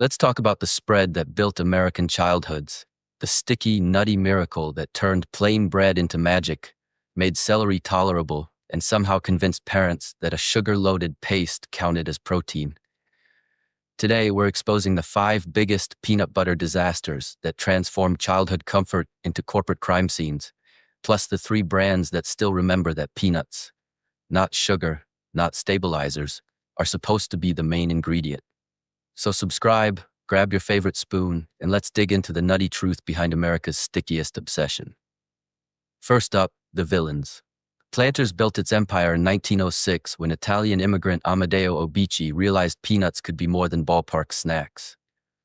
Let's talk about the spread that built American childhoods, the sticky, nutty miracle that turned plain bread into magic, made celery tolerable, and somehow convinced parents that a sugar-loaded paste counted as protein. Today, we're exposing the 5 biggest peanut butter disasters that transformed childhood comfort into corporate crime scenes, plus the 3 brands that still remember that peanuts, not sugar, not stabilizers, are supposed to be the main ingredient. So subscribe, grab your favorite spoon, and let's dig into the nutty truth behind America's stickiest obsession. First up, the villains. Planters built its empire in 1906 when Italian immigrant Amedeo Obici realized peanuts could be more than ballpark snacks.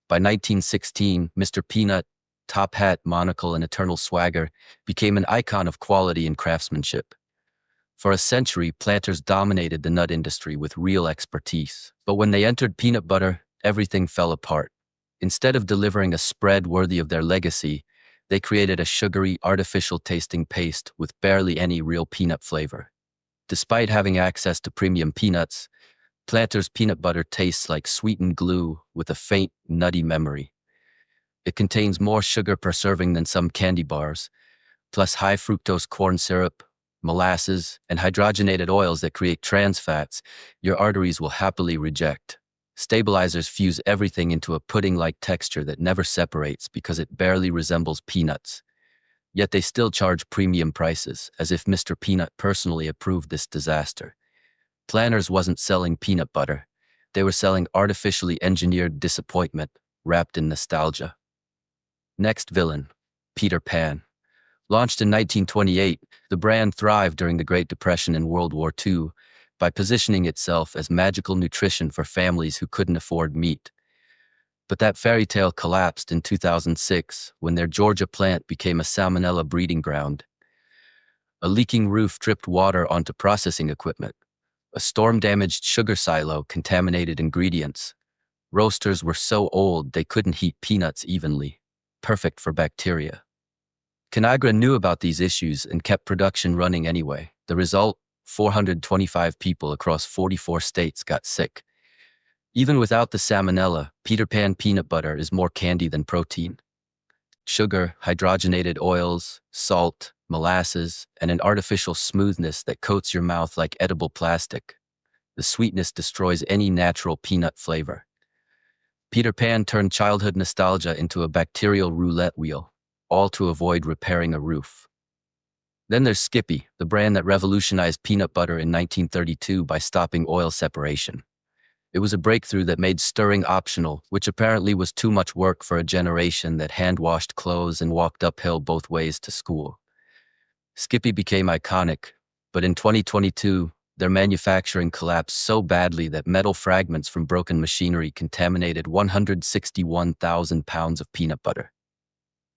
By 1916, Mr. Peanut, top hat, monocle, and eternal swagger, became an icon of quality and craftsmanship. For a century, planters dominated the nut industry with real expertise. But when they entered peanut butter, everything fell apart. Instead of delivering a spread worthy of their legacy, they created a sugary, artificial-tasting paste with barely any real peanut flavor. Despite having access to premium peanuts, Planters peanut butter tastes like sweetened glue with a faint, nutty memory. It contains more sugar per serving than some candy bars, plus high fructose corn syrup, molasses, and hydrogenated oils that create trans fats your arteries will happily reject. Stabilizers fuse everything into a pudding-like texture that never separates because it barely resembles peanuts. Yet they still charge premium prices, as if Mr. Peanut personally approved this disaster. Planters wasn't selling peanut butter. They were selling artificially engineered disappointment, wrapped in nostalgia. Next villain, Peter Pan. Launched in 1928, the brand thrived during the Great Depression and World War II by positioning itself as magical nutrition for families who couldn't afford meat. But that fairy tale collapsed in 2006 when their Georgia plant became a salmonella breeding ground. A leaking roof dripped water onto processing equipment. A storm-damaged sugar silo contaminated ingredients. Roasters were so old they couldn't heat peanuts evenly, perfect for bacteria. Conagra knew about these issues and kept production running anyway. The result, 425 people across 44 states got sick. Even without the salmonella, Peter Pan peanut butter is more candy than protein. Sugar, hydrogenated oils, salt, molasses, and an artificial smoothness that coats your mouth like edible plastic. The sweetness destroys any natural peanut flavor. Peter Pan turned childhood nostalgia into a bacterial roulette wheel, all to avoid repairing a roof. Then there's Skippy, the brand that revolutionized peanut butter in 1932 by stopping oil separation. It was a breakthrough that made stirring optional, which apparently was too much work for a generation that hand-washed clothes and walked uphill both ways to school. Skippy became iconic, but in 2022, their manufacturing collapsed so badly that metal fragments from broken machinery contaminated 161,000 pounds of peanut butter.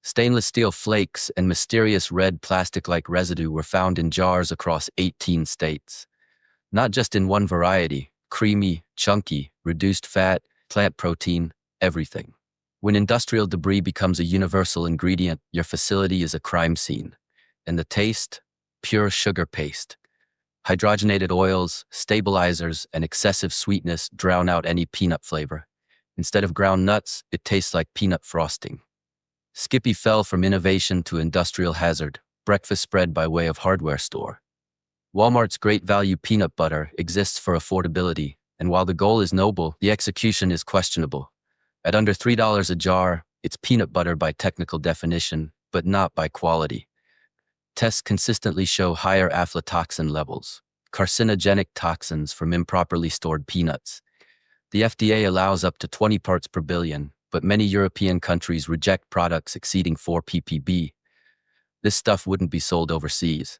Stainless steel flakes and mysterious red plastic-like residue were found in jars across 18 states. Not just in one variety, creamy, chunky, reduced fat, plant protein, everything. When industrial debris becomes a universal ingredient, your facility is a crime scene. And the taste? Pure sugar paste. Hydrogenated oils, stabilizers, and excessive sweetness drown out any peanut flavor. Instead of ground nuts, it tastes like peanut frosting. Skippy fell from innovation to industrial hazard, breakfast spread by way of hardware store. Walmart's great value peanut butter exists for affordability, and while the goal is noble, the execution is questionable. At under $3 a jar, it's peanut butter by technical definition, but not by quality. Tests consistently show higher aflatoxin levels, carcinogenic toxins from improperly stored peanuts. The FDA allows up to 20 parts per billion, but many European countries reject products exceeding 4 ppb. This stuff wouldn't be sold overseas.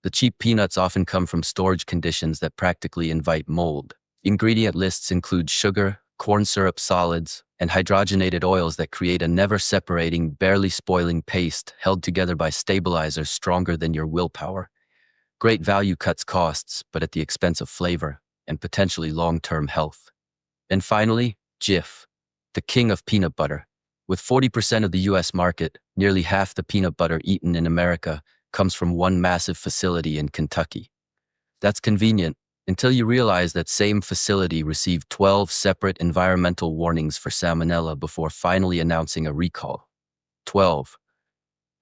The cheap peanuts often come from storage conditions that practically invite mold. Ingredient lists include sugar, corn syrup solids, and hydrogenated oils that create a never-separating, barely spoiling paste held together by stabilizers stronger than your willpower. Great value cuts costs, but at the expense of flavor and potentially long-term health. And finally, Jif, the king of peanut butter. With 40% of the U.S. market, nearly half the peanut butter eaten in America comes from one massive facility in Kentucky. That's convenient, until you realize that same facility received 12 separate environmental warnings for salmonella before finally announcing a recall. 12.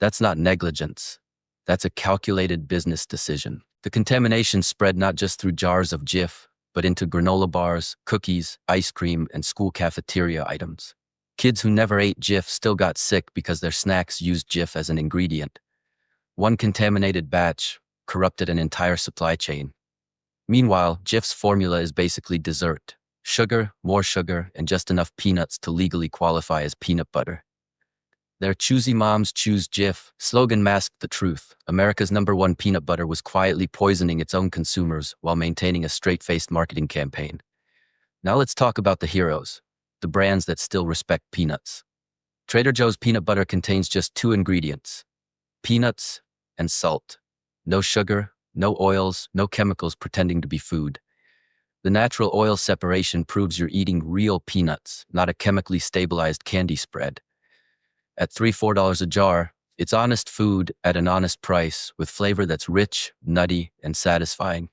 That's not negligence. That's a calculated business decision. The contamination spread not just through jars of Jif, but into granola bars, cookies, ice cream, and school cafeteria items. Kids who never ate Jif still got sick because their snacks used Jif as an ingredient. One contaminated batch corrupted an entire supply chain. Meanwhile, Jif's formula is basically dessert. Sugar, more sugar, and just enough peanuts to legally qualify as peanut butter. Their choosy moms choose Jif slogan masked the truth. America's #1 peanut butter was quietly poisoning its own consumers while maintaining a straight-faced marketing campaign. Now let's talk about the heroes, the brands that still respect peanuts. Trader Joe's peanut butter contains just 2 ingredients: peanuts and salt. No sugar, no oils, no chemicals pretending to be food. The natural oil separation proves you're eating real peanuts, not a chemically stabilized candy spread. At $3-4 a jar, it's honest food at an honest price with flavor that's rich, nutty, and satisfying.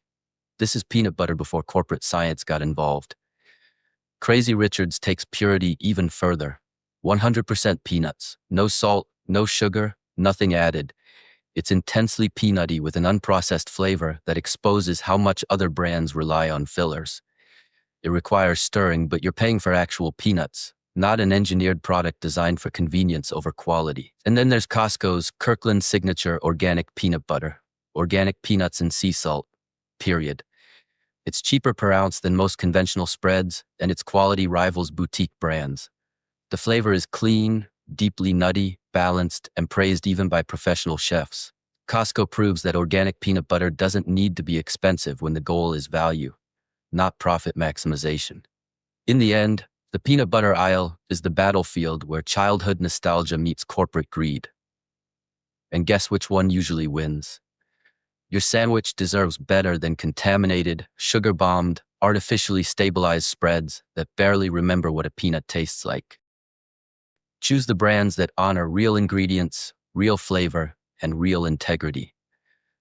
This is peanut butter before corporate science got involved. Crazy Richards takes purity even further. 100% peanuts, no salt, no sugar, nothing added. It's intensely peanutty with an unprocessed flavor that exposes how much other brands rely on fillers. It requires stirring, but you're paying for actual peanuts, not an engineered product designed for convenience over quality. And then there's Costco's Kirkland Signature Organic Peanut Butter. Organic peanuts and sea salt, period. It's cheaper per ounce than most conventional spreads, and its quality rivals boutique brands. The flavor is clean, deeply nutty, balanced, and praised even by professional chefs. Costco proves that organic peanut butter doesn't need to be expensive when the goal is value, not profit maximization. In the end, the peanut butter aisle is the battlefield where childhood nostalgia meets corporate greed. And guess which one usually wins? Your sandwich deserves better than contaminated, sugar-bombed, artificially stabilized spreads that barely remember what a peanut tastes like. Choose the brands that honor real ingredients, real flavor, and real integrity.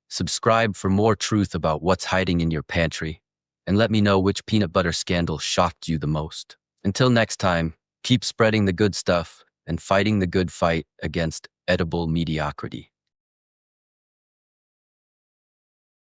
Subscribe for more truth about what's hiding in your pantry, and let me know which peanut butter scandal shocked you the most. Until next time, keep spreading the good stuff and fighting the good fight against edible mediocrity.